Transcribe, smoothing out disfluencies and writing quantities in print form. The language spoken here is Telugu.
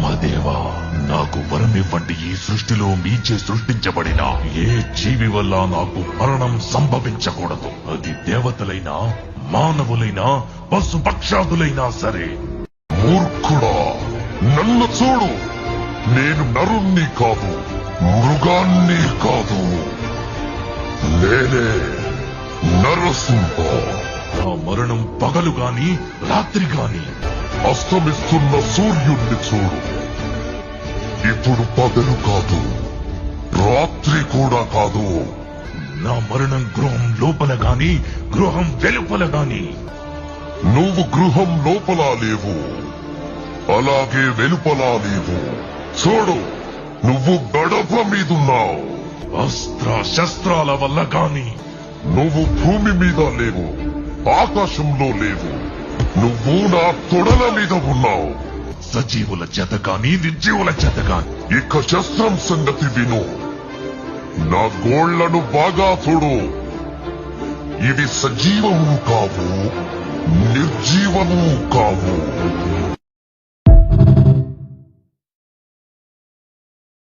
బ్రహ్మదేవా, నాకు వరమివ్వండి. ఈ సృష్టిలో మీచే సృష్టించబడిన ఏ జీవి వల్ల నాకు మరణం సంభవించకూడదు. అది దేవతలైనా, మానవులైనా, పశుపక్షాదులైనా సరే. మూర్ఖుడా, నన్ను చూడు. నేను నరుణ్ణి కాదు, మృగాన్ని కాదు. నేనే నరసింహ. నా మరణం పగలు గాని రాత్రి గాని. అస్తమిస్తున్న సూర్యుణ్ణి చూడు. ఇప్పుడు పగలు కాదు, రాత్రి కూడా కాదు. నా మరణం గృహం లోపల గాని, గృహం వెలుపల గాని. నువ్వు గృహం లోపల లేవు, అలాగే వెలుపల లేవు. చూడు, నువ్వు గడప మీదున్నావు. అస్త్ర శస్త్రాల వల్ల గాని. నువ్వు భూమి మీద లేవు, ఆకాశంలో లేవు. నువ్వు నా తొడల మీద ఉన్నావు. సజీవుల చేత గాని, నిర్జీవుల చేత గాని. ఇక శస్త్రం సంగతి విను. నా గోళ్లను బాగా చూడు. ఇవి సజీవము కావు, నిర్జీవము కావు.